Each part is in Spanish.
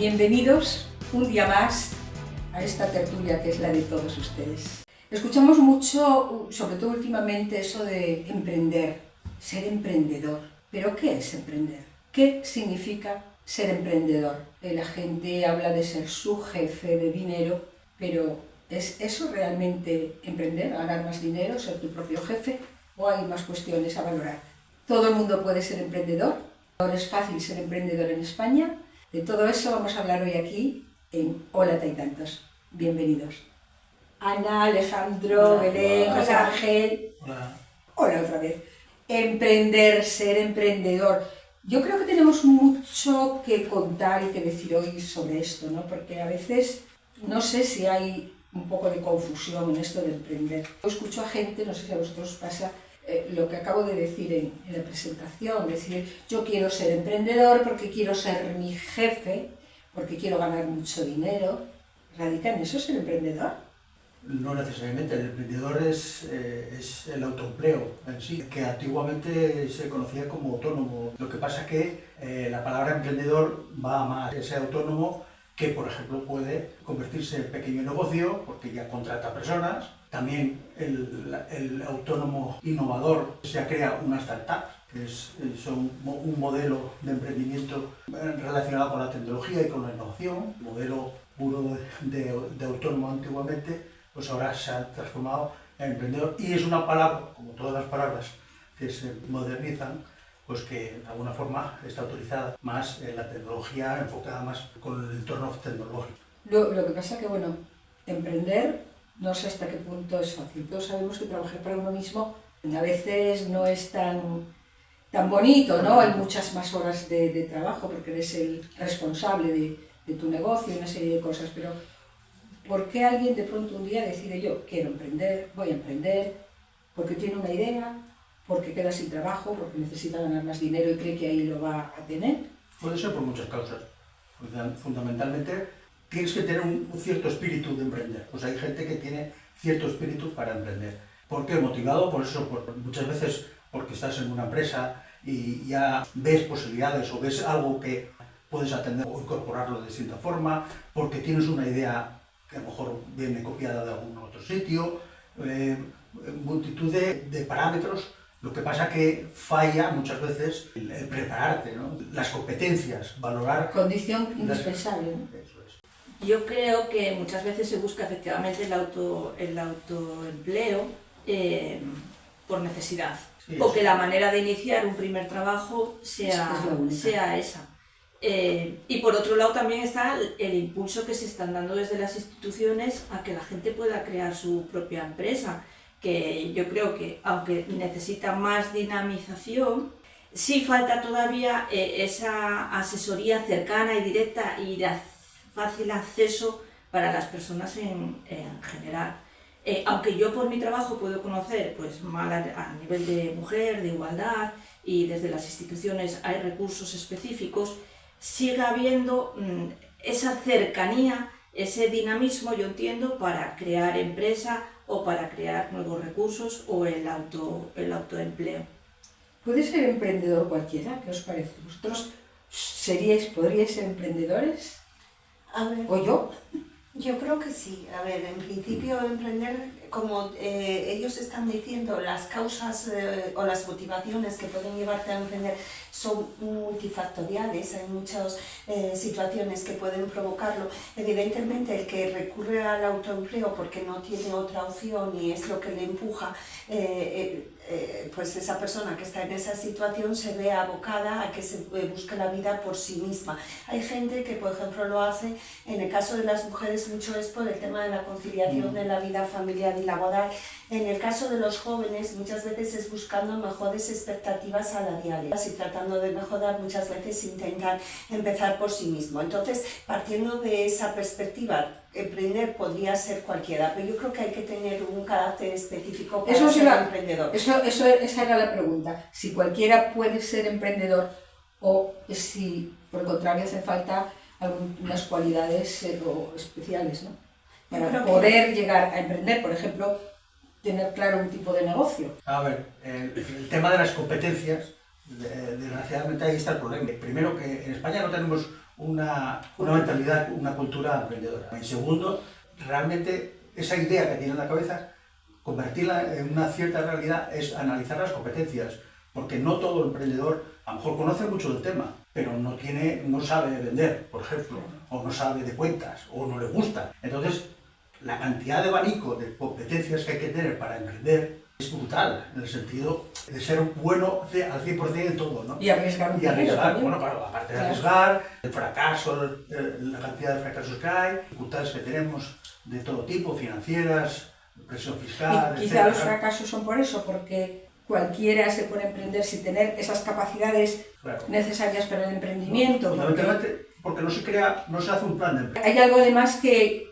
Bienvenidos un día más a esta tertulia que es la de todos ustedes. Escuchamos mucho, sobre todo últimamente, eso de emprender, ser emprendedor. ¿Pero qué es emprender? ¿Qué significa ser emprendedor? La gente habla de ser su jefe de dinero, pero ¿es eso realmente emprender, ganar más dinero, ser tu propio jefe? ¿O hay más cuestiones a valorar? ¿Todo el mundo puede ser emprendedor? ¿Ahora es fácil ser emprendedor en España? De todo eso vamos a hablar hoy aquí en Hola Taitantos. Bienvenidos. Ana, Alejandro, Belén, José Ángel. Hola. Hola otra vez. Emprender, ser emprendedor. Yo creo que tenemos mucho que contar y que decir hoy sobre esto, ¿no? Porque a veces no sé si hay un poco de confusión en esto de emprender. Yo escucho a gente, no sé si a vosotros pasa, lo que acabo de decir en la presentación, decir yo quiero ser emprendedor porque quiero ser mi jefe, porque quiero ganar mucho dinero. ¿Radica en eso ser emprendedor? No necesariamente, el emprendedor es el autoempleo en sí, que antiguamente se conocía como autónomo. Lo que pasa es que la palabra emprendedor va a más ese autónomo que, por ejemplo, puede convertirse en pequeño negocio porque ya contrata personas. También el autónomo innovador se crea una startup, que es un modelo de emprendimiento relacionado con la tecnología y con la innovación. El modelo puro de autónomo antiguamente, pues ahora se ha transformado en emprendedor. Y es una palabra, como todas las palabras que se modernizan, pues que de alguna forma está autorizada más en la tecnología, enfocada más con el entorno tecnológico. Lo que pasa que, bueno, emprender, no sé hasta qué punto es fácil. Todos sabemos que trabajar para uno mismo a veces no es tan bonito, ¿no? Hay muchas más horas de trabajo porque eres el responsable de tu negocio y una serie de cosas, pero ¿por qué alguien de pronto un día decide yo quiero emprender, voy a emprender? Porque tiene una idea, porque queda sin trabajo, porque necesita ganar más dinero y cree que ahí lo va a tener. Puede ser por muchas causas. Fundamentalmente, tienes que tener un cierto espíritu de emprender. Pues hay gente que tiene cierto espíritu para emprender. ¿Por qué? Motivado por eso, muchas veces porque estás en una empresa y ya ves posibilidades o ves algo que puedes atender o incorporarlo de distinta forma, porque tienes una idea que a lo mejor viene copiada de algún otro sitio, multitud de parámetros. Lo que pasa que falla muchas veces el prepararte, ¿no? Las competencias, valorar... Condición indispensable, ¿no? Eso es. Yo creo que muchas veces se busca efectivamente el autoempleo por necesidad. Sí, o que la manera de iniciar un primer trabajo sea esa. Y por otro lado también está el impulso que se están dando desde las instituciones a que la gente pueda crear su propia empresa, que yo creo que aunque necesita más dinamización, sí falta todavía esa asesoría cercana y directa y de fácil acceso para las personas en general. Aunque yo por mi trabajo puedo conocer pues, más a nivel de mujer, de igualdad, y desde las instituciones hay recursos específicos, sigue habiendo esa cercanía, ese dinamismo, yo entiendo, para crear empresa o para crear nuevos recursos o el autoempleo. ¿Puede ser emprendedor cualquiera? ¿Qué os parece? ¿Vosotros podríais ser emprendedores? A ver, ¿O yo? yo creo que sí. A ver, en principio emprender, como ellos están diciendo, las causas o las motivaciones que pueden llevarte a emprender son multifactoriales, hay muchas situaciones que pueden provocarlo. Evidentemente el que recurre al autoempleo porque no tiene otra opción y es lo que le empuja, pues esa persona que está en esa situación se ve abocada a que se busque la vida por sí misma. Hay gente que, por ejemplo, lo hace, en el caso de las mujeres mucho es por el tema de la conciliación de la vida familiar y laboral. En el caso de los jóvenes muchas veces es buscando mejores expectativas salariales y tratando de mejorar, muchas veces intentan empezar por sí mismo. Entonces, partiendo de esa perspectiva, emprender podría ser cualquiera, pero yo creo que hay que tener un carácter específico para ser emprendedor. Esa era la pregunta, si cualquiera puede ser emprendedor o si por el contrario hace falta algunas cualidades especiales, ¿no? Para poder llegar a emprender, por ejemplo, tener claro un tipo de negocio. A ver, el tema de las competencias, desgraciadamente ahí está el problema. Primero que en España no tenemos una mentalidad, una cultura emprendedora. En segundo, realmente esa idea que tiene en la cabeza, convertirla en una cierta realidad es analizar las competencias, porque no todo emprendedor a lo mejor conoce mucho del tema, pero no sabe vender, por ejemplo, o no sabe de cuentas, o no le gusta. Entonces, la cantidad de abanico de competencias que hay que tener para emprender es brutal, en el sentido de ser bueno al 100% en todo, ¿no? Y arriesgar un Y arriesgar, poquito, bueno, claro, aparte de arriesgar, el fracaso, la cantidad de fracasos que hay, dificultades que tenemos de todo tipo, financieras, presión fiscal, y quizá los fracasos son por eso, porque cualquiera se pone a emprender sin tener esas capacidades necesarias para el emprendimiento. Fundamentalmente porque no se hace un plan de empresa. Hay algo además que,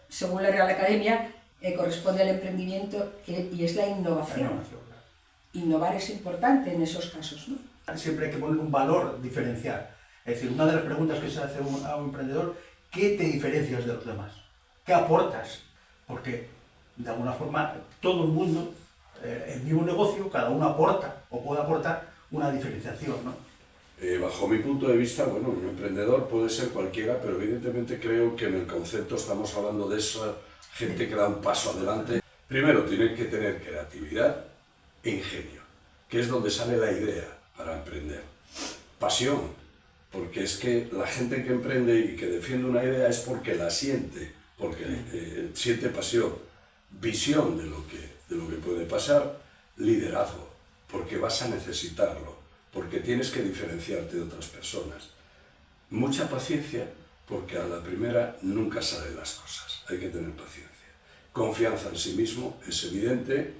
según la Real Academia, corresponde al emprendimiento y es la innovación. Innovar es importante en esos casos, ¿no? Siempre hay que poner un valor diferencial. Es decir, una de las preguntas que se hace a un emprendedor, ¿qué te diferencias de los demás? ¿Qué aportas? Porque, de alguna forma, todo el mundo, el mismo negocio, cada uno aporta o puede aportar una diferenciación, ¿no? Bajo mi punto de vista, bueno, un emprendedor puede ser cualquiera, pero evidentemente creo que en el concepto estamos hablando de esa gente que da un paso adelante. Primero, tiene que tener creatividad e ingenio, que es donde sale la idea para emprender. Pasión, porque es que la gente que emprende y que defiende una idea es porque la siente, porque siente pasión. Visión de lo que puede pasar. Liderazgo, porque vas a necesitarlo, porque tienes que diferenciarte de otras personas. Mucha paciencia, porque a la primera nunca salen las cosas, hay que tener paciencia. Confianza en sí mismo, es evidente.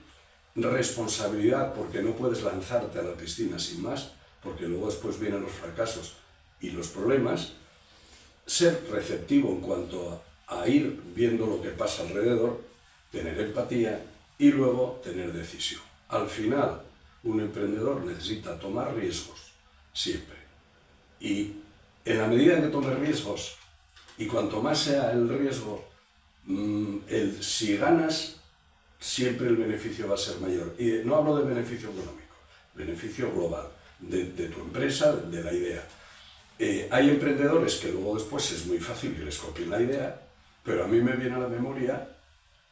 Responsabilidad, porque no puedes lanzarte a la piscina sin más, porque luego después vienen los fracasos y los problemas. Ser receptivo en cuanto a ir viendo lo que pasa alrededor, tener empatía y luego tener decisión. Al final, un emprendedor necesita tomar riesgos, siempre. Y en la medida que tome riesgos, y cuanto más sea el riesgo, si ganas, siempre el beneficio va a ser mayor. Y no hablo de beneficio económico, beneficio global, de tu empresa, de la idea. Hay emprendedores que luego después es muy fácil que les copien la idea, pero a mí me viene a la memoria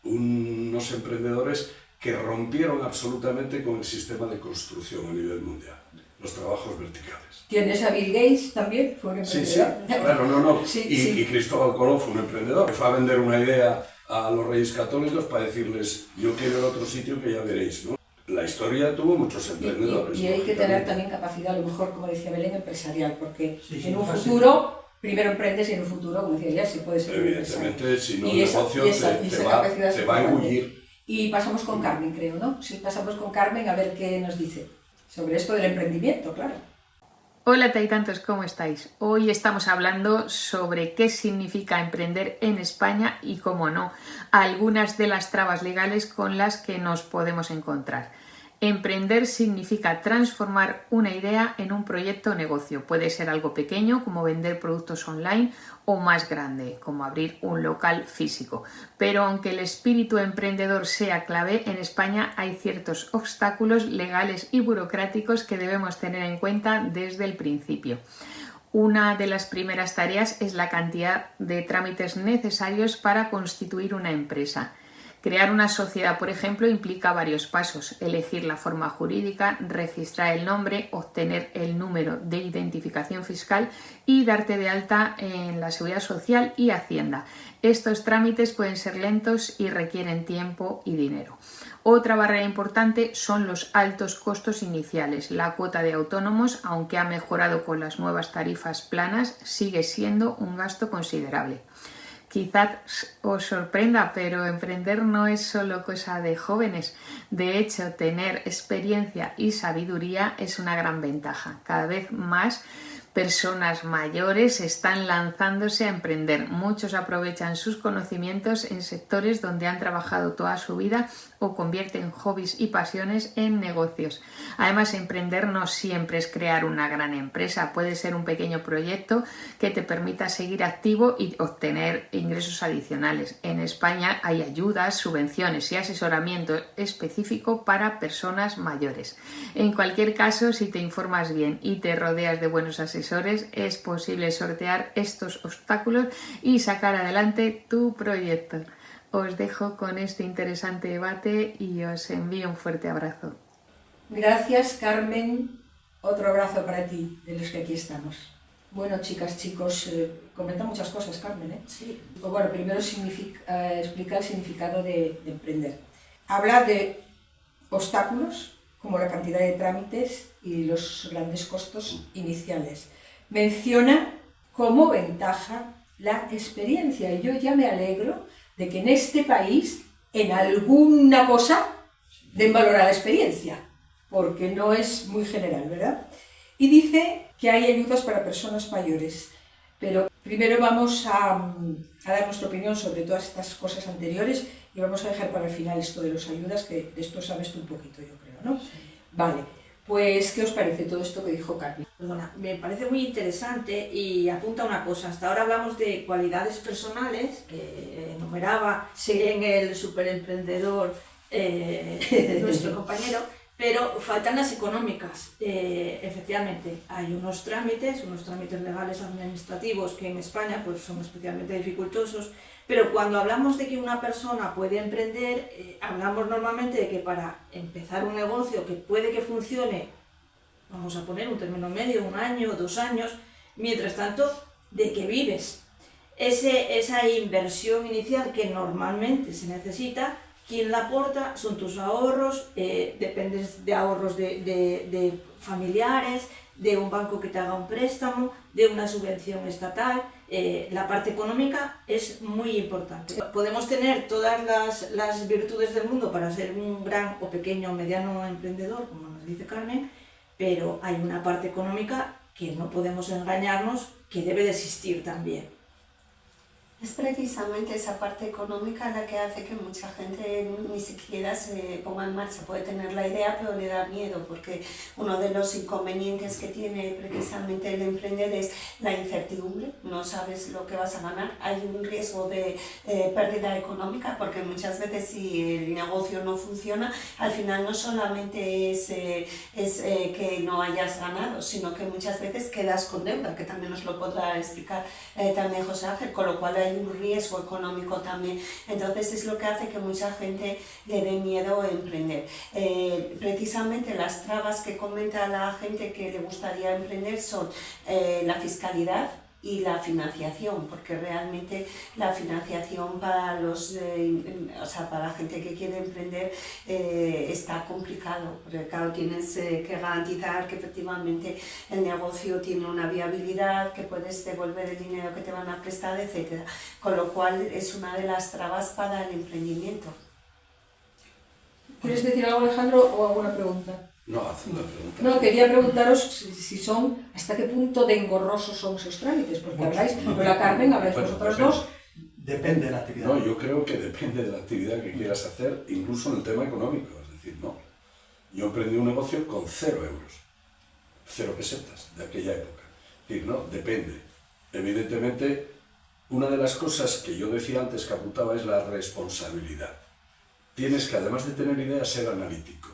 unos emprendedores que rompieron absolutamente con el sistema de construcción a nivel mundial, los trabajos verticales. ¿Tienes a Bill Gates también? Fue un emprendedor. Sí, claro, no. Sí, y Cristóbal Colón fue un emprendedor, que fue a vender una idea a los reyes católicos para decirles, yo quiero ir a otro sitio que ya veréis, ¿no? La historia tuvo muchos emprendedores. Y hay que tener también capacidad, a lo mejor, como decía Belén, empresarial, porque sí, en un futuro, primero emprendes y en un futuro, como decía ella, se puede ser evidentemente, si no, y el negocio te va a engullir. Y pasamos con Carmen, creo, ¿no? Sí, pasamos con Carmen a ver qué nos dice sobre esto del emprendimiento, claro. Hola taitantos, ¿cómo estáis? Hoy estamos hablando sobre qué significa emprender en España y, cómo no, algunas de las trabas legales con las que nos podemos encontrar. Emprender significa transformar una idea en un proyecto o negocio. Puede ser algo pequeño, como vender productos online, o más grande, como abrir un local físico. Pero aunque el espíritu emprendedor sea clave, en España hay ciertos obstáculos legales y burocráticos que debemos tener en cuenta desde el principio. Una de las primeras tareas es la cantidad de trámites necesarios para constituir una empresa. Crear una sociedad, por ejemplo, implica varios pasos: elegir la forma jurídica, registrar el nombre, obtener el número de identificación fiscal y darte de alta en la Seguridad Social y Hacienda. Estos trámites pueden ser lentos y requieren tiempo y dinero. Otra barrera importante son los altos costos iniciales. La cuota de autónomos, aunque ha mejorado con las nuevas tarifas planas, sigue siendo un gasto considerable. Quizás os sorprenda, pero emprender no es solo cosa de jóvenes. De hecho, tener experiencia y sabiduría es una gran ventaja. Cada vez más personas mayores están lanzándose a emprender. Muchos aprovechan sus conocimientos en sectores donde han trabajado toda su vida o convierten hobbies y pasiones en negocios. Además, emprender no siempre es crear una gran empresa. Puede ser un pequeño proyecto que te permita seguir activo y obtener ingresos adicionales. En España hay ayudas, subvenciones y asesoramiento específico para personas mayores. En cualquier caso, si te informas bien y te rodeas de buenos asesores asesores es posible sortear estos obstáculos y sacar adelante tu proyecto. Os dejo con este interesante debate y os envío un fuerte abrazo. Gracias, Carmen. Otro abrazo para ti, de los que aquí estamos. Bueno, chicas, chicos, comenta muchas cosas, Carmen, ¿eh? Sí. Pues bueno, primero explica el significado de emprender. Habla de obstáculos, como la cantidad de trámites y los grandes costos iniciales. Menciona como ventaja la experiencia, y yo ya me alegro de que en este país, en alguna cosa, den valor a la experiencia, porque no es muy general, ¿verdad? Y dice que hay ayudas para personas mayores, pero primero vamos a dar nuestra opinión sobre todas estas cosas anteriores y vamos a dejar para el final esto de las ayudas, que de esto sabes tú un poquito, yo creo, ¿no? Sí. Vale, pues ¿qué os parece todo esto que dijo Carmen? Perdona, me parece muy interesante y apunta una cosa. Hasta ahora hablamos de cualidades personales, que enumeraba en el superemprendedor nuestro compañero, pero faltan las económicas. Efectivamente, hay unos trámites legales o administrativos que en España pues, son especialmente dificultosos, pero cuando hablamos de que una persona puede emprender, hablamos normalmente de que para empezar un negocio que puede que funcione, vamos a poner un término medio, 1 año, 2 años, mientras tanto, ¿de qué vives? Esa inversión inicial que normalmente se necesita, ¿quién la aporta? Son tus ahorros, dependes de ahorros de familiares, de un banco que te haga un préstamo, de una subvención estatal. La parte económica es muy importante. Podemos tener todas las virtudes del mundo para ser un gran o pequeño o mediano emprendedor, como nos dice Carmen, pero hay una parte económica que no podemos engañarnos, que debe de existir también. Es precisamente esa parte económica la que hace que mucha gente ni siquiera se ponga en marcha. Puede tener la idea, pero le da miedo, porque uno de los inconvenientes que tiene precisamente el emprender es la incertidumbre. No sabes lo que vas a ganar. Hay un riesgo de pérdida económica, porque muchas veces si el negocio no funciona, al final no solamente es que no hayas ganado, sino que muchas veces quedas con deuda, que también nos lo podrá explicar también José Ángel, con lo cual hay un riesgo económico también. Entonces es lo que hace que mucha gente le dé miedo a emprender. Precisamente las trabas que comenta la gente que le gustaría emprender son la fiscalidad y la financiación, porque realmente la financiación para para la gente que quiere emprender está complicado, porque claro, tienes que garantizar que efectivamente el negocio tiene una viabilidad, que puedes devolver el dinero que te van a prestar, etc. Con lo cual es una de las trabas para el emprendimiento. ¿Quieres decir algo, Alejandro, o alguna pregunta? No, haz una pregunta. No, quería preguntaros si son, hasta qué punto de engorrosos son esos trámites, porque habláis, con la Carmen, habláis vosotros dos. Depende de la actividad. No, yo creo que depende de la actividad que quieras hacer, incluso en el tema económico. Es decir, no. Yo emprendí un negocio con 0 euros, 0 pesetas de aquella época. Es decir, no, depende. Evidentemente, una de las cosas que yo decía antes que apuntaba es la responsabilidad. Tienes que, además de tener ideas, ser analítico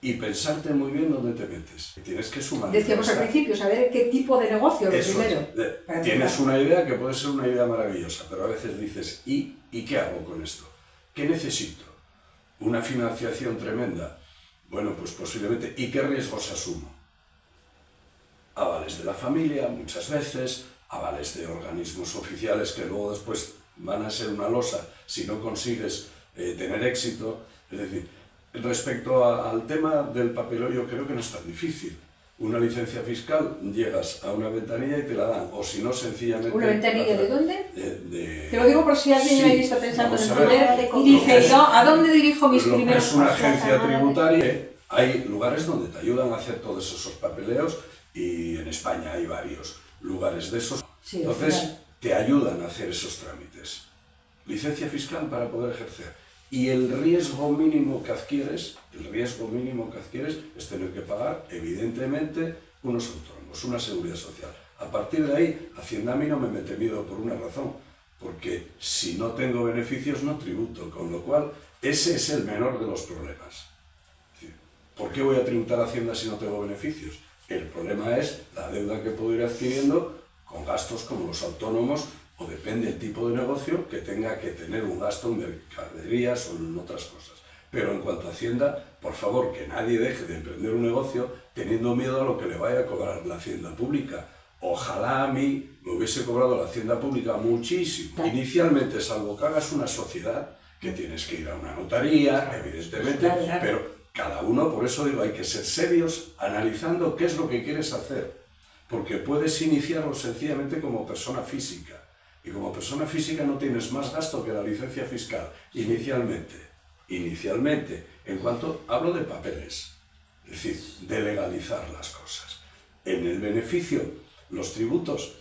y pensarte muy bien dónde te metes. Tienes que sumar. Decíamos al principio, saber qué tipo de negocio, lo primero. Tienes una idea que puede ser una idea maravillosa, pero a veces dices, ¿y qué hago con esto? ¿Qué necesito? ¿Una financiación tremenda? Bueno, pues posiblemente. ¿Y qué riesgos asumo? Avales de la familia, muchas veces, avales de organismos oficiales que luego después van a ser una losa si no consigues tener éxito. Es decir, respecto al tema del papeleo, yo creo que no es tan difícil. Una licencia fiscal, llegas a una ventanilla y te la dan, o si no, sencillamente... ¿Una ventanilla de dónde? Te lo digo por si alguien ahí está pensando en emprender y dice, es, no, ¿a dónde dirijo mis primeros pasos? Es una agencia tributaria, hay lugares donde te ayudan a hacer todos esos papeleos y en España hay varios lugares de esos. Sí, entonces, te ayudan a hacer esos trámites. Licencia fiscal para poder ejercer. Y el riesgo mínimo que adquieres es tener que pagar, evidentemente, unos autónomos, una seguridad social. A partir de ahí, Hacienda a mí no me mete miedo por una razón, porque si no tengo beneficios no tributo, con lo cual ese es el menor de los problemas. Es decir, ¿por qué voy a tributar a Hacienda si no tengo beneficios? El problema es la deuda que puedo ir adquiriendo con gastos como los autónomos, o depende del tipo de negocio que tenga que tener un gasto en mercaderías o en otras cosas. Pero en cuanto a Hacienda, por favor, que nadie deje de emprender un negocio teniendo miedo a lo que le vaya a cobrar la Hacienda Pública. Ojalá a mí me hubiese cobrado la Hacienda Pública muchísimo. Inicialmente, salvo que hagas una sociedad, que tienes que ir a una notaría, evidentemente, pero cada uno, por eso digo, hay que ser serios analizando qué es lo que quieres hacer. Porque puedes iniciarlo sencillamente como persona física. Y como persona física no tienes más gasto que la licencia fiscal, inicialmente, en cuanto hablo de papeles, es decir, de legalizar las cosas. En el beneficio, los tributos,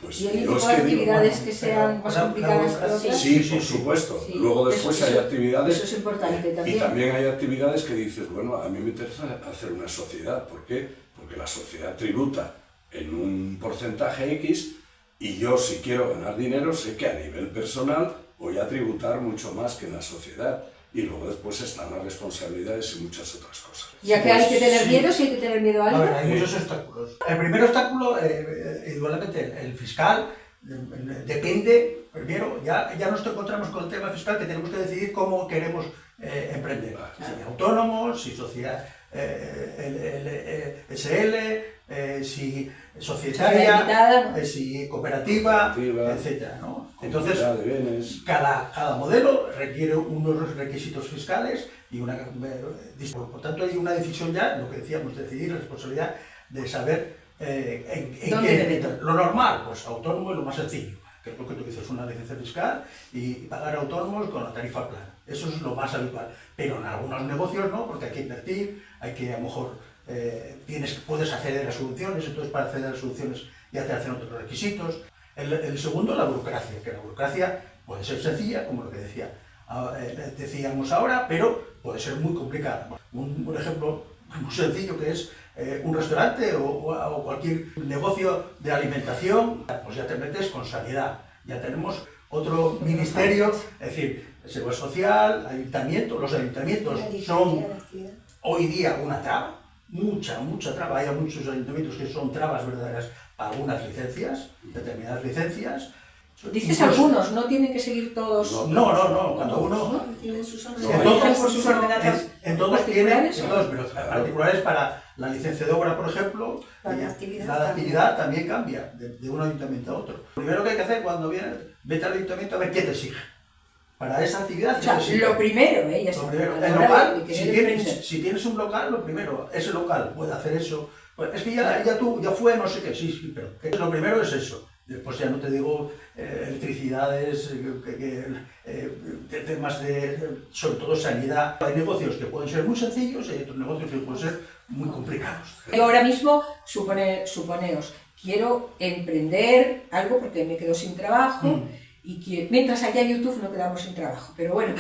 pues ¿y hay tipo de actividades que sean más complicadas que otras? Sí, por supuesto. Sí. Luego después hay actividades... Eso es importante también. Y también hay actividades que dices, bueno, a mí me interesa hacer una sociedad. ¿Por qué? Porque la sociedad tributa en un porcentaje X, y yo, si quiero ganar dinero, sé que a nivel personal voy a tributar mucho más que en la sociedad. Y luego después están las responsabilidades y muchas otras cosas. ¿Y a qué hay que tener miedo? ¿Si hay que tener miedo a algo? A ver, hay muchos obstáculos. El primer obstáculo, igualmente, el fiscal, depende, primero, ya nos encontramos con el tema fiscal, que tenemos que decidir cómo queremos emprender. Si autónomos, si sociedad SL, si societaria, si cooperativa, etcétera, ¿no? Entonces, cada modelo requiere unos requisitos fiscales y una... Por tanto, hay una decisión ya, lo que decíamos, decidir la responsabilidad de saber en qué... Lo normal, pues autónomo es lo más sencillo, que es lo que tú dices, una licencia fiscal y pagar autónomos con la tarifa plana. Eso es lo más habitual. Pero en algunos negocios no, porque hay que invertir, hay que a lo mejor... puedes acceder a subvenciones, entonces para acceder a las subvenciones ya te hacen otros requisitos. El segundo, la burocracia, que la burocracia puede ser sencilla, como lo que decíamos ahora, pero puede ser muy complicada. Un ejemplo muy sencillo que es un restaurante o cualquier negocio de alimentación, pues ya te metes con sanidad, ya tenemos otro ministerio, es decir, seguridad social, ayuntamiento. Los ayuntamientos son hoy día una traba, mucha traba. Hay muchos ayuntamientos que son trabas verdaderas para algunas licencias, determinadas licencias. Dices algunos, no tienen que seguir todos. No, cuando uno tienen sus ordenanzas. Por sus ordenanzas particulares, pero particulares para la licencia de obra, por ejemplo, la actividad también cambia de un ayuntamiento a otro. Lo primero que hay que hacer cuando vienes, vete al ayuntamiento a ver qué te exige. Para esa actividad, lo primero, ya está. El local, si tienes un local, lo primero, ese local puede hacer eso. Pues es que ya fue no sé qué, sí, pero lo primero es eso. Después ya no te digo electricidades, temas de, sobre todo sanidad. Hay negocios que pueden ser muy sencillos y hay otros negocios que pueden ser muy complicados. Yo ahora mismo, suponeos, quiero emprender algo porque me quedo sin trabajo. Y que mientras haya YouTube no quedamos sin trabajo, pero bueno,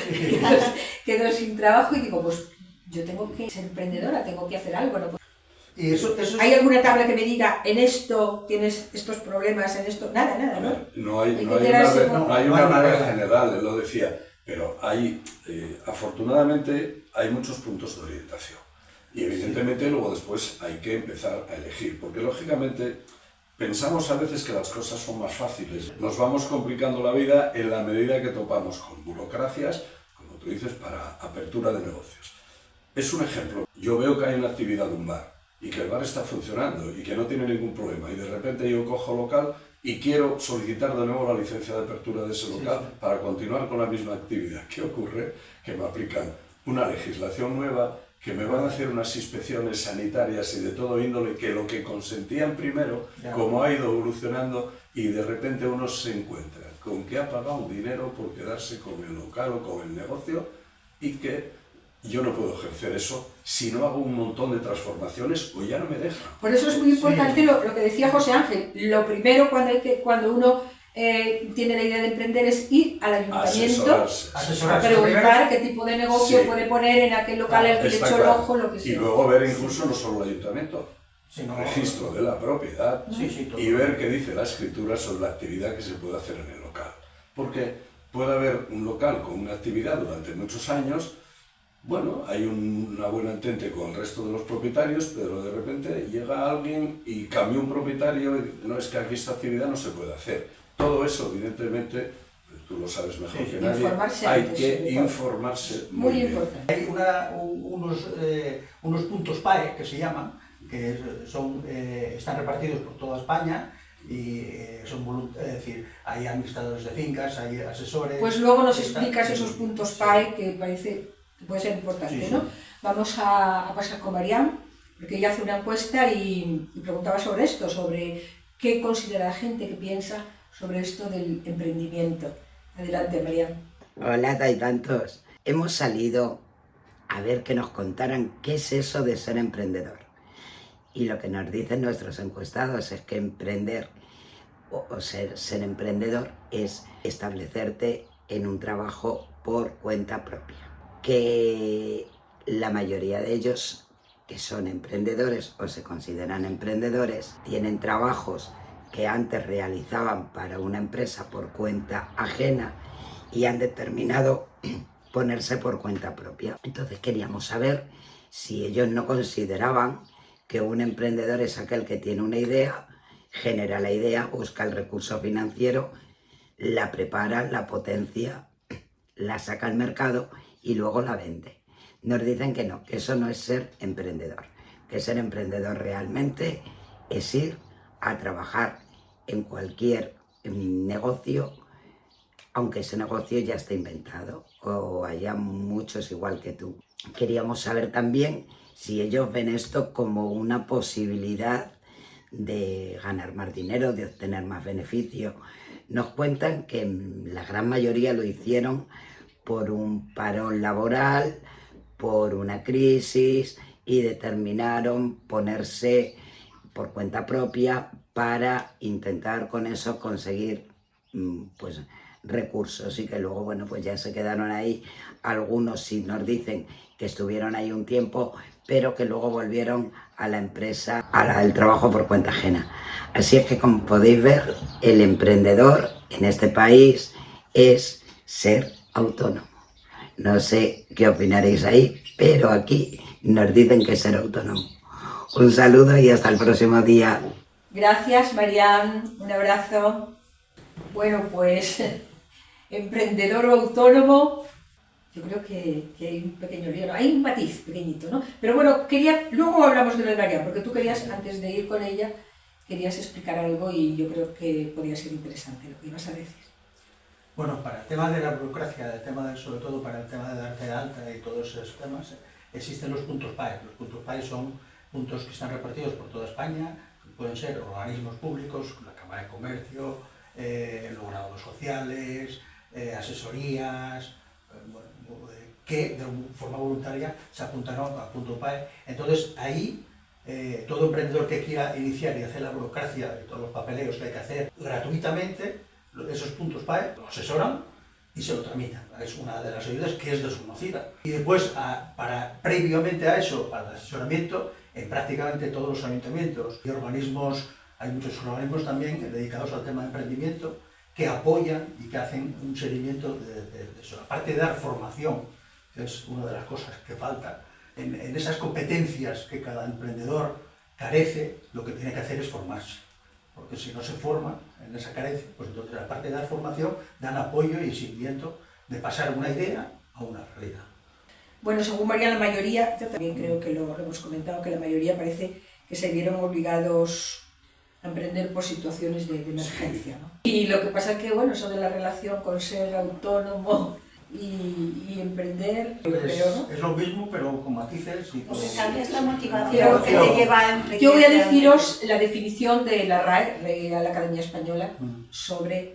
quedo sin trabajo y digo, pues yo tengo que ser emprendedora, tengo que hacer algo, ¿no? Y eso ¿Hay alguna tabla que me diga, en esto tienes estos problemas, en esto? Nada, ¿no? No hay una regla general, él lo decía, pero afortunadamente hay muchos puntos de orientación. Y evidentemente luego después hay que empezar a elegir, porque lógicamente... Pensamos a veces que las cosas son más fáciles. Nos vamos complicando la vida en la medida que topamos con burocracias, como tú dices, para apertura de negocios. Es un ejemplo. Yo veo que hay una actividad de un bar y que el bar está funcionando y que no tiene ningún problema. Y de repente yo cojo local y quiero solicitar de nuevo la licencia de apertura de ese local para continuar con la misma actividad. ¿Qué ocurre? Que me aplican una legislación nueva, que me van a hacer unas inspecciones sanitarias y de todo índole, que lo que consentían primero, como ha ido evolucionando, y de repente uno se encuentra con que ha pagado dinero por quedarse con el local o con el negocio y que yo no puedo ejercer eso si no hago un montón de transformaciones o ya no me deja. Por eso es muy importante lo que decía José Ángel. Lo primero cuando uno tiene la idea de emprender es ir al ayuntamiento a preguntar qué tipo de negocio puede poner en aquel local al que le echó el ojo, lo que sea. Y luego ver incluso no solo el ayuntamiento, el registro de la propiedad y ver qué dice la escritura sobre la actividad que se puede hacer en el local. Porque puede haber un local con una actividad durante muchos años bueno, hay una buena entente con el resto de los propietarios, pero de repente llega alguien y cambia un propietario y no, es que aquí esta actividad no se puede hacer. Todo eso, evidentemente, tú lo sabes mejor que nadie, hay que informarse muy bien. Hay unos puntos PAE que se llaman, que están repartidos por toda España y es decir, hay administradores de fincas, hay asesores... Pues luego nos explicas esos puntos PAE que parece que puede ser importante, sí, sí. ¿No? Vamos a pasar con Mariam, porque ella hace una encuesta y preguntaba sobre esto, sobre qué considera la gente que piensa sobre esto del emprendimiento. Adelante, Mariam. Hola, Taitantos. Hemos salido a ver que nos contaran qué es eso de ser emprendedor. Y lo que nos dicen nuestros encuestados es que emprender o ser emprendedor es establecerte en un trabajo por cuenta propia. Que la mayoría de ellos que son emprendedores o se consideran emprendedores tienen trabajos que antes realizaban para una empresa por cuenta ajena y han determinado ponerse por cuenta propia. Entonces queríamos saber si ellos no consideraban que un emprendedor es aquel que tiene una idea, genera la idea, busca el recurso financiero, la prepara, la potencia, la saca al mercado y luego la vende. Nos dicen que no, que eso no es ser emprendedor, que ser emprendedor realmente es ir a trabajar en cualquier negocio, aunque ese negocio ya esté inventado o haya muchos igual que tú. Queríamos saber también si ellos ven esto como una posibilidad de ganar más dinero, de obtener más beneficio. Nos cuentan que la gran mayoría lo hicieron por un parón laboral, por una crisis y determinaron ponerse por cuenta propia para intentar con eso conseguir pues recursos y que luego bueno pues ya se quedaron ahí. Algunos sí nos dicen que estuvieron ahí un tiempo pero que luego volvieron a la empresa, al trabajo por cuenta ajena. Así es que como podéis ver, el emprendedor en este país es ser autónomo. No sé qué opinaréis ahí, pero aquí nos dicen que es ser autónomo. Un saludo y hasta el próximo día. Gracias, Mariam. Un abrazo. Bueno, pues, emprendedor o autónomo, yo creo que hay un pequeño lío, ¿no? Hay un matiz pequeñito, ¿no? Pero bueno, luego hablamos de lo de Mariam, porque tú querías, antes de ir con ella, querías explicar algo y yo creo que podría ser interesante lo que ibas a decir. Bueno, para el tema de la burocracia, sobre todo para el tema de darte de alta y todos esos temas, existen los puntos PAE. Los puntos PAE son puntos que están repartidos por toda España, pueden ser organismos públicos, la Cámara de Comercio, los grados sociales, asesorías, que de forma voluntaria se apuntaron al punto PAE. Entonces ahí todo emprendedor que quiera iniciar y hacer la burocracia y todos los papeleos que hay que hacer gratuitamente, esos puntos PAE lo asesoran y se lo tramitan. Es una de las ayudas que es desconocida. Y después, previamente a eso, para el asesoramiento, en prácticamente todos los ayuntamientos y organismos, hay muchos organismos también dedicados al tema de emprendimiento que apoyan y que hacen un seguimiento de eso. Aparte de dar formación, que es una de las cosas que falta, en esas competencias que cada emprendedor carece, lo que tiene que hacer es formarse. Porque si no se forma en esa carencia, pues entonces aparte de dar formación, dan apoyo y seguimiento de pasar una idea a una realidad. Bueno, según María, la mayoría, yo también creo que lo hemos comentado, que la mayoría parece que se vieron obligados a emprender por situaciones de emergencia, ¿no? Y lo que pasa es que, bueno, eso de la relación con ser autónomo y emprender, yo creo, ¿no? Es lo mismo, pero con matices y con... Cambias la motivación que te lleva a emprender. Yo voy a deciros la definición de la RAE, Real Academia Española, sobre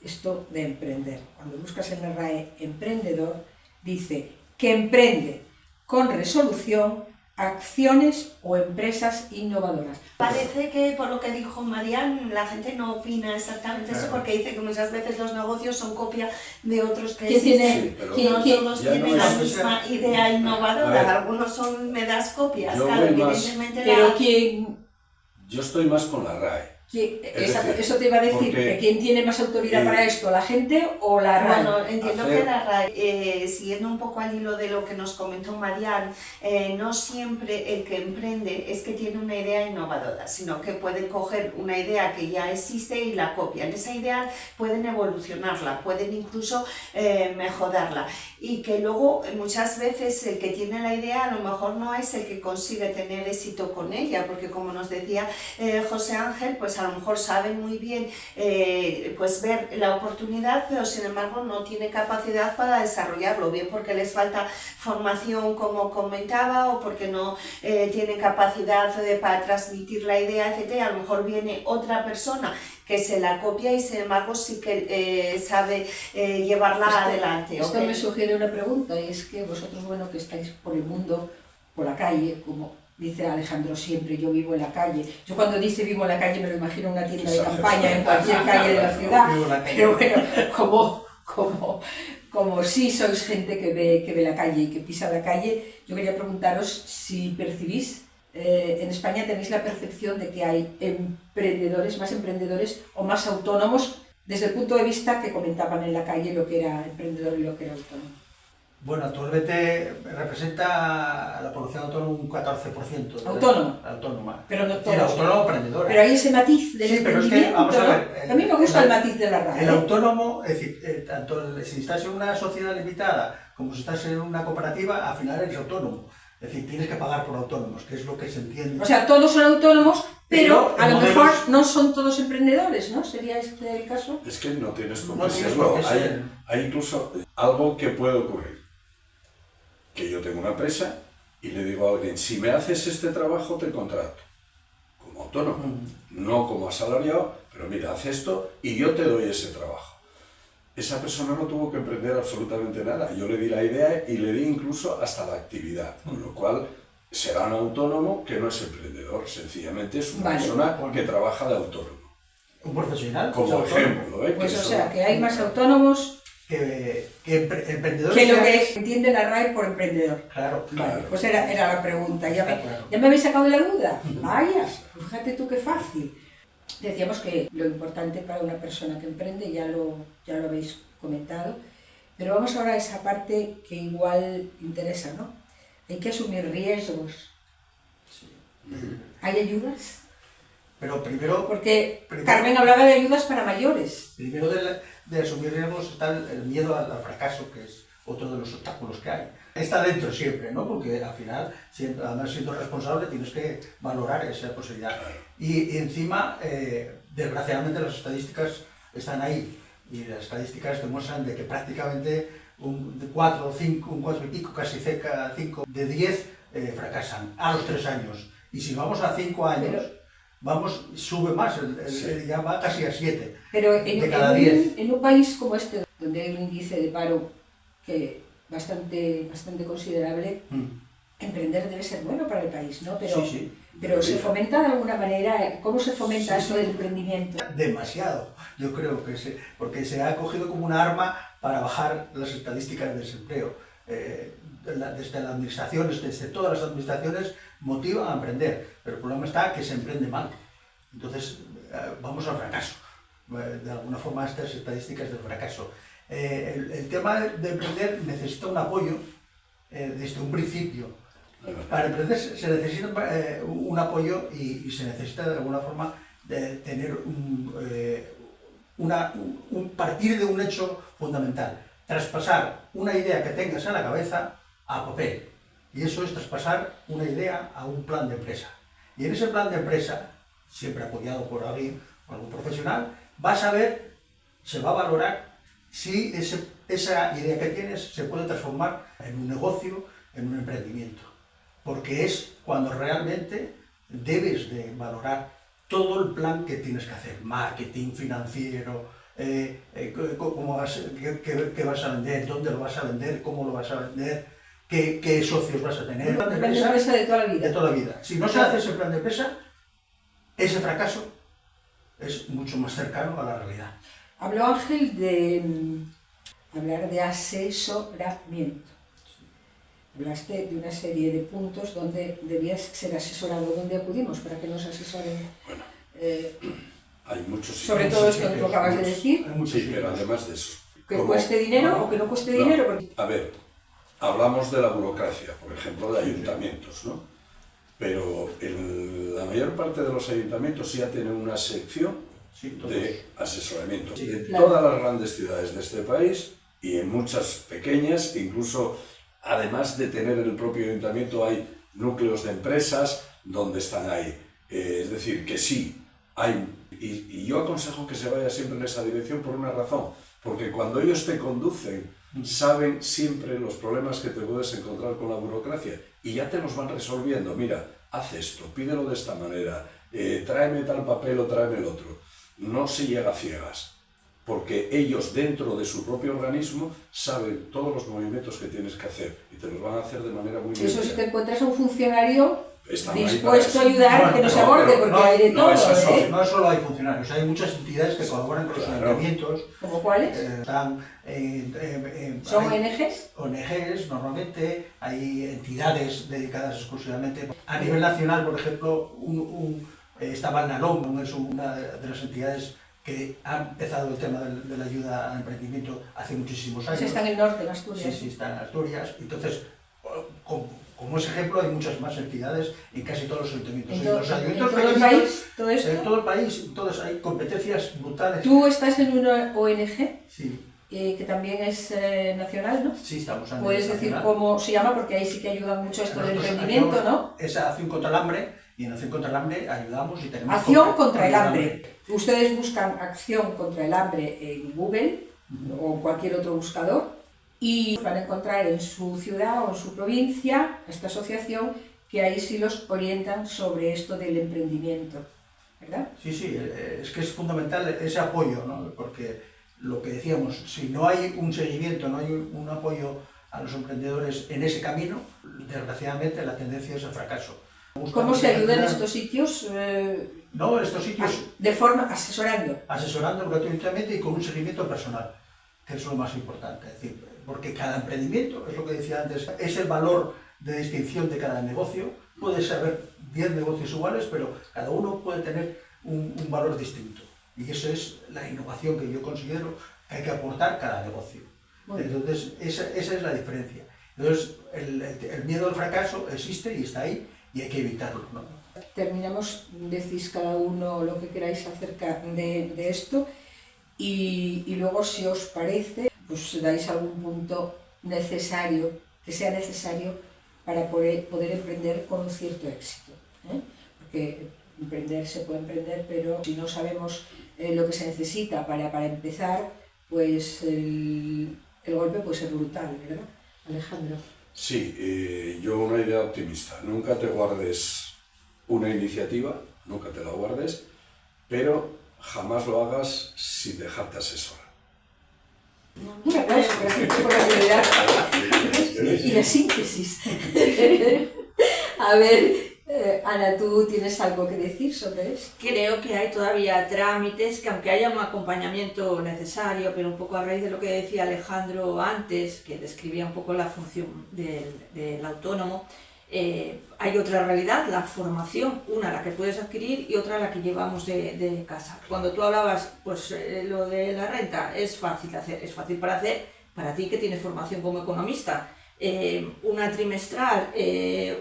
esto de emprender. Cuando buscas en la RAE emprendedor, dice que emprende con resolución acciones o empresas innovadoras. Parece que por lo que dijo Marian, la gente no opina exactamente eso, porque dice que muchas veces los negocios son copia de otros que existen. No todos tienen la misma idea innovadora, algunos son meras copias, claro, evidentemente. Pero ¿quién? Yo estoy más con la RAE. Eso te iba a decir, que ¿quién tiene más autoridad para esto, la gente o la RAE? Bueno, entiendo que la RAE, siguiendo un poco al hilo de lo que nos comentó Marian, no siempre el que emprende es que tiene una idea innovadora, sino que pueden coger una idea que ya existe y la copian. Esa idea pueden evolucionarla, pueden incluso mejorarla, y que luego muchas veces el que tiene la idea a lo mejor no es el que consigue tener éxito con ella, porque como nos decía José Ángel, pues a lo mejor saben muy bien pues ver la oportunidad, pero sin embargo no tiene capacidad para desarrollarlo, bien porque les falta formación, como comentaba, o porque no tiene capacidad para transmitir la idea, etc. A lo mejor viene otra persona que se la copia y sin embargo sí que sabe llevarla adelante. Esto me sugiere una pregunta, y es que vosotros, bueno, que estáis por el mundo, por la calle, como dice Alejandro siempre, yo vivo en la calle. Yo cuando dice vivo en la calle me lo imagino en una tienda de campaña en cualquier calle de la ciudad, pero bueno, como sí sois gente que ve la calle y que pisa la calle, yo quería preguntaros si percibís, en España tenéis la percepción de que hay más emprendedores o más autónomos desde el punto de vista que comentaban en la calle lo que era emprendedor y lo que era autónomo. Bueno, actualmente representa a la población autónoma un 14%. Autónoma. Pero no todos. Autónomo emprendedora. Pero hay ese matiz del emprendimiento, pero es que, vamos a ver, a mí me gusta el matiz de la RAE. El autónomo, es decir, tanto si estás en una sociedad limitada como si estás en una cooperativa, al final eres autónomo. Es decir, tienes que pagar por autónomos, que es lo que se entiende. O sea, todos son autónomos, pero a lo mejor no son todos emprendedores, ¿no? ¿Sería este el caso? Es que no tienes por qué serlo. Hay incluso algo que puede ocurrir. Que yo tengo una empresa y le digo a alguien, si me haces este trabajo te contrato. Como autónomo, no como asalariado, pero mira, haz esto y yo te doy ese trabajo. Esa persona no tuvo que emprender absolutamente nada. Yo le di la idea y le di incluso hasta la actividad, con lo cual será un autónomo que no es emprendedor, sencillamente es una persona que trabaja de autónomo. Un profesional. Como ejemplo. Pues o sea, que hay más autónomos que emprendedores. Que lo que entiende la RAE por emprendedor. Claro. Vale, pues era la pregunta. ¿Ya me habéis sacado de la duda? Vaya, fíjate tú qué fácil. Decíamos que lo importante para una persona que emprende, ya lo habéis comentado, pero vamos ahora a esa parte que igual interesa, ¿no? Hay que asumir riesgos. Sí. ¿Hay ayudas? Pero primero... Porque Carmen hablaba de ayudas para mayores. Primero de asumir riesgos está el miedo al fracaso, que es otro de los obstáculos que hay. Está dentro siempre, ¿no? Porque al final, además siendo responsable, tienes que valorar esa posibilidad. Y encima, desgraciadamente, las estadísticas están ahí. Y las estadísticas demuestran de que prácticamente un 4 y pico, casi cerca 5 de 10 fracasan a los 3 años. Y si vamos a 5 años, sube más, ya va casi a 7 de cada 10. En un país como este, donde hay un índice de paro que bastante considerable, emprender debe ser bueno para el país, ¿no? Pero ¿se fomenta de alguna manera? ¿Cómo se fomenta esto del emprendimiento? Demasiado, yo creo que porque se ha cogido como una arma para bajar las estadísticas de desempleo. Desde las administraciones, desde todas las administraciones, motivan a emprender, pero el problema está que se emprende mal. Entonces, vamos al fracaso. De alguna forma, estas estadísticas del fracaso. El tema de emprender necesita un apoyo desde un principio. Para emprender se necesita un apoyo y se necesita de alguna forma de tener partir de un hecho fundamental. Traspasar una idea que tengas en la cabeza a papel. Y eso es traspasar una idea a un plan de empresa. Y en ese plan de empresa, siempre apoyado por alguien, por algún profesional, vas a ver, se va a valorar si esa idea que tienes se puede transformar en un negocio, en un emprendimiento. Porque es cuando realmente debes de valorar todo el plan que tienes que hacer, marketing, financiero, qué vas a vender, dónde lo vas a vender, cómo lo vas a vender, qué socios vas a tener. Un plan de empresa de toda la vida. De toda la vida. Si no se hace ese plan de empresa, ese fracaso es mucho más cercano a la realidad. Habló Ángel de hablar de asesoramiento. Hablaste de una serie de puntos donde debías ser asesorado. ¿Dónde acudimos para que nos asesoren? Bueno, Hay muchos Sobre sitios. todo esto que tú acabas de decir, Hay muchos Sí, sitios. pero además de eso. que como- cueste dinero no, o que no cueste no. dinero, porque A ver, hablamos de la burocracia, por ejemplo, de ayuntamientos, ¿no? Pero la mayor parte de los ayuntamientos ya tienen una sección Sí, todos. de asesoramiento. Sí, En claro. todas las grandes ciudades de este país y en muchas pequeñas, incluso además de tener en el propio ayuntamiento hay núcleos de empresas donde están ahí. Es decir, que sí, hay. Y yo aconsejo que se vaya siempre en esa dirección por una razón, porque cuando ellos te conducen, saben siempre los problemas que te puedes encontrar con la burocracia y ya te los van resolviendo. Mira, haz esto, pídelo de esta manera, tráeme tal papel o tráeme el otro. No se llega a ciegas, porque ellos dentro de su propio organismo saben todos los movimientos que tienes que hacer y te los van a hacer de manera muy eso si limpia. te encuentras a un funcionario Están ahí dispuesto a para eso. ayudar, que no se No, aborde, pero porque no, hay de no, todo, eso es ¿eh? No solo hay funcionarios, hay muchas entidades que colaboran con los Claro. ayuntamientos. ¿Como cuáles? Están, ¿Son hay ONGs? ONGs normalmente, hay entidades dedicadas exclusivamente. A nivel nacional, por ejemplo, estaba el NALOM, es una de las entidades que ha empezado el tema de la ayuda al emprendimiento hace muchísimos años. Ese está en el norte, en Asturias. Sí, está en Asturias. Entonces, como ese ejemplo, hay muchas más entidades en casi todos los ayuntamientos. En En todo, los en ayuntamientos todo el pequeñitos, país, todo esto. en todo el país, entonces hay competencias brutales. Tú estás en una ONG Sí, que también es nacional, ¿no? sí, estamos a nivel Puedes decir nacional. cómo se llama, porque ahí sí que ayuda mucho esto del Nosotros emprendimiento, ayudamos- ¿no? Es Acción contra el Hambre, y en Acción contra el Hambre ayudamos y tenemos... Acción contra el hambre. Ustedes buscan Acción contra el hambre en Google o cualquier otro buscador y van a encontrar en su ciudad o en su provincia esta asociación que ahí sí los orientan sobre esto del emprendimiento, ¿verdad? Sí, sí, es que es fundamental ese apoyo, ¿no? Porque lo que decíamos, si no hay un seguimiento, no hay un apoyo a los emprendedores en ese camino, desgraciadamente la tendencia es el fracaso. ¿Cómo se ayuda en estos sitios? No, estos sitios De forma asesorando. asesorando gratuitamente y con un seguimiento personal, que es lo más importante. Es decir, porque cada emprendimiento, es lo que decía antes, es el valor de distinción de cada negocio. Puede haber 10 negocios iguales, pero cada uno puede tener un valor distinto. Y eso es la innovación que yo considero que hay que aportar cada negocio. Muy bien. Entonces, esa es la diferencia. Entonces, el miedo al fracaso existe y está ahí y hay que evitarlo, ¿no? Terminamos, decís cada uno lo que queráis acerca de esto y luego, si os parece, pues dais algún punto necesario, que sea necesario para poder emprender con un cierto éxito, ¿eh? Porque emprender se puede emprender, pero si no sabemos lo que se necesita para empezar, pues el golpe puede ser brutal, ¿verdad, Alejandro? Sí, yo una idea optimista. Nunca te guardes una iniciativa, nunca te la guardes, pero jamás lo hagas sin dejarte asesorar. Un aplauso, gracias por la habilidad y la síntesis. A ver, Ana, ¿tú tienes algo que decir sobre esto? Creo que hay todavía trámites que, aunque haya un acompañamiento necesario, pero un poco a raíz de lo que decía Alejandro antes, que describía un poco la función del autónomo, hay otra realidad, la formación, una la que puedes adquirir y otra la que llevamos de casa. Cuando tú hablabas, pues lo de la renta es fácil de hacer, es fácil para hacer para ti que tienes formación como economista. Una trimestral,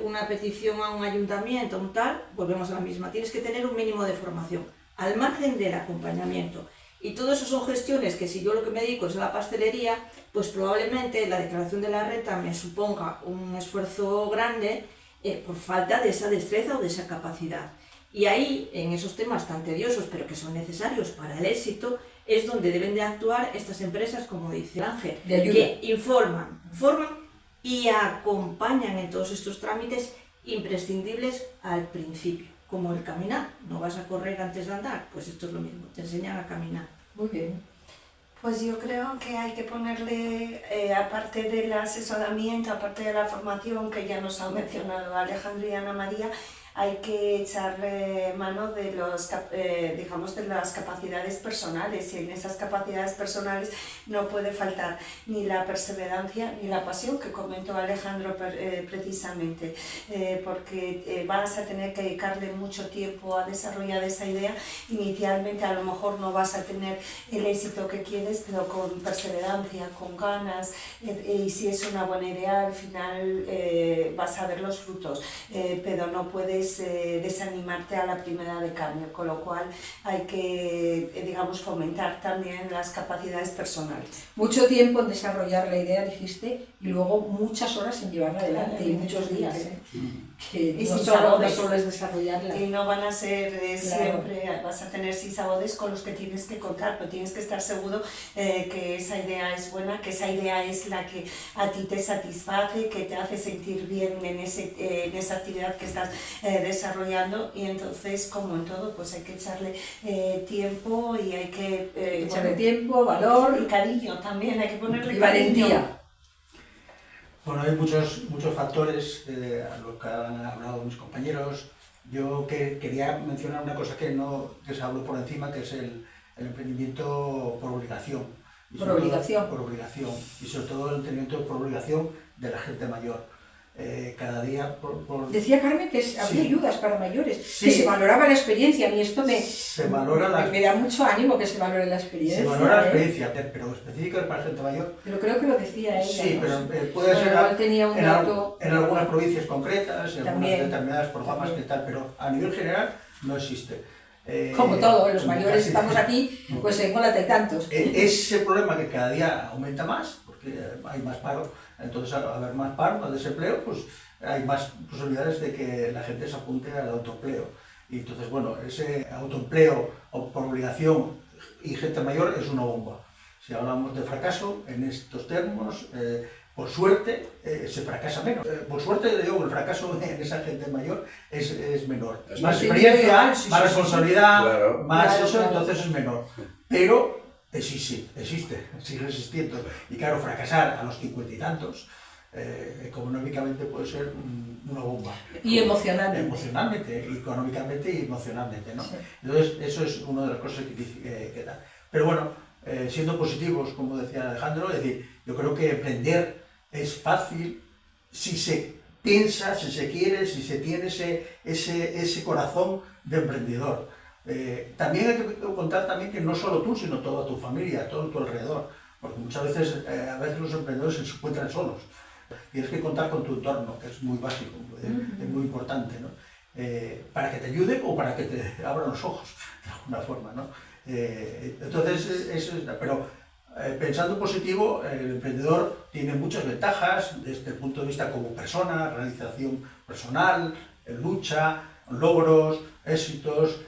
una petición a un ayuntamiento, un tal, volvemos a la misma. Tienes que tener un mínimo de formación, al margen del acompañamiento. Y todo eso son gestiones que si yo lo que me dedico es a la pastelería, pues probablemente la declaración de la renta me suponga un esfuerzo grande por falta de esa destreza o de esa capacidad. Y ahí, en esos temas tan tediosos, pero que son necesarios para el éxito, es donde deben de actuar estas empresas, como dice Ángel, De ayuda. que informan, forman y acompañan en todos estos trámites imprescindibles al principio, como el caminar. No vas a correr antes de andar, pues esto es lo mismo, te enseñan a caminar. Muy bien. Pues yo creo que hay que ponerle, aparte del asesoramiento, aparte de la formación que ya nos ha mencionado Alejandro y Ana María, hay que echar mano de digamos, de las capacidades personales, y en esas capacidades personales no puede faltar ni la perseverancia ni la pasión que comentó Alejandro precisamente, porque vas a tener que dedicarle mucho tiempo a desarrollar esa idea. Inicialmente a lo mejor no vas a tener el éxito que quieres, pero con perseverancia, con ganas, y si es una buena idea, al final vas a ver los frutos, pero no puedes desanimarte a la primera de cambio, con lo cual hay que, digamos, fomentar también las capacidades personales. Mucho tiempo en desarrollar la idea, dijiste, y luego muchas horas en llevarla adelante, y muchos días, que y no sinsabores. solo es desarrollarla. Y no van a ser Claro. siempre, vas a tener sinsabores con los que tienes que contar, pero tienes que estar seguro que esa idea es buena, que esa idea es la que a ti te satisface, que te hace sentir bien en esa actividad que estás desarrollando, y entonces, como en todo, pues hay que echarle tiempo y hay que... Echarle tiempo, valor y cariño también, hay que ponerle y cariño. valentía. Bueno, hay muchos factores, a lo que han hablado mis compañeros. Yo quería mencionar una cosa que se habló por encima, que es el emprendimiento por obligación. Por obligación. Por obligación. Y sobre todo el emprendimiento por obligación de la gente mayor. Cada día Decía Carmen que había Sí. ayudas para mayores, Sí. que se valoraba la experiencia. A mí esto se valora me da mucho ánimo que se valore la experiencia. se valora la ¿eh? experiencia, pero específica para gente mayor. Pero creo que lo decía ella. Sí, ¿no? pero puede ser Igual tenía un dato. en algunas provincias concretas, en algunas También. determinadas programas También. que tal, pero a nivel general no existe. Como todo, los como mayores casi- estamos aquí, pues en Mola hay tantos. Ese problema que cada día aumenta más, porque hay más paro, entonces al haber más paro, más desempleo, pues hay más posibilidades de que la gente se apunte al autoempleo. Y entonces, bueno, ese autoempleo por obligación y gente mayor es una bomba. Si hablamos de fracaso en estos términos, por suerte se fracasa menos. Por suerte, digo, el fracaso en esa gente mayor es menor. Es Más más experiencia, sí, más sí, responsabilidad, Claro. más Claro, eso, claro. entonces es menor. Pero existe, sigue existiendo. Y claro, fracasar a los 50 y tantos, económicamente puede ser una bomba. Y emocionalmente. Emocionalmente, económicamente y emocionalmente, ¿no? Sí. Entonces, eso es una de las cosas que da. Pero bueno, siendo positivos, como decía Alejandro, es decir, yo creo que emprender es fácil si se piensa, si se quiere, si se tiene ese corazón de emprendedor. También hay que contar también que no solo tú, sino toda tu familia, todo tu alrededor, porque muchas veces, a veces los emprendedores se encuentran solos. Tienes que contar con tu entorno, que es muy básico, es muy importante, ¿no? Para que te ayude o para que te abran los ojos, de alguna forma, ¿no? Entonces, eso es, pero pensando positivo, el emprendedor tiene muchas ventajas desde el punto de vista como persona, realización personal, lucha, logros, éxitos,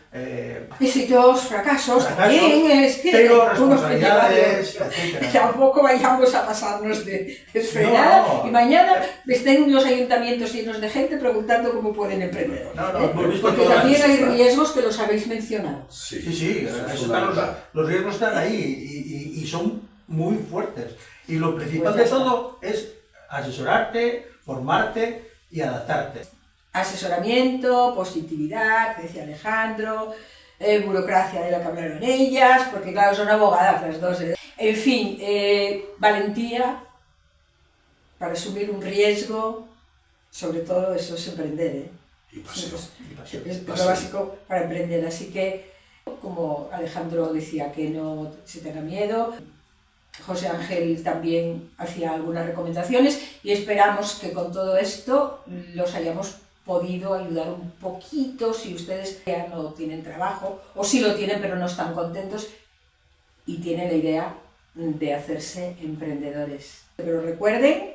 Éxitos, fracasos, también es que pero uno responsabilidades, que etcétera. tampoco vayamos a pasarnos de desfrenada No. y mañana estén los ayuntamientos llenos de gente preguntando cómo pueden emprender. No, hemos visto Porque todas también las hay cifras. riesgos que los habéis mencionado. Sí, Sí, eso es eso están fundamental. los riesgos están ahí y son muy fuertes. Y lo principal Pues de ya está. todo es asesorarte, formarte y adaptarte. Asesoramiento, positividad, que decía Alejandro, burocracia de la que hablaron ellas, porque claro, son abogadas las dos. En fin, valentía para asumir un riesgo, sobre todo eso es emprender, Y pasión. Es lo básico para emprender, así que, como Alejandro decía, que no se tenga miedo. José Ángel también hacía algunas recomendaciones y esperamos que con todo esto los hayamos podido ayudar un poquito si ustedes ya no tienen trabajo o si lo tienen pero no están contentos y tienen la idea de hacerse emprendedores. Pero recuerden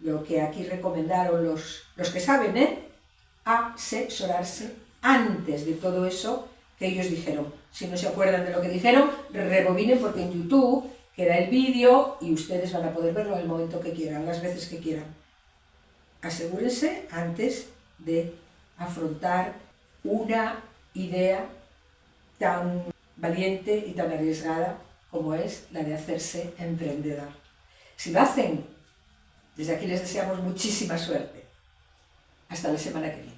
lo que aquí recomendaron los que saben, asesorarse antes de todo eso que ellos dijeron. Si no se acuerdan de lo que dijeron, rebobinen porque en YouTube queda el vídeo y ustedes van a poder verlo en el momento que quieran, las veces que quieran. Asegúrense antes de afrontar una idea tan valiente y tan arriesgada como es la de hacerse emprendedor. Si lo hacen, desde aquí les deseamos muchísima suerte. Hasta la semana que viene.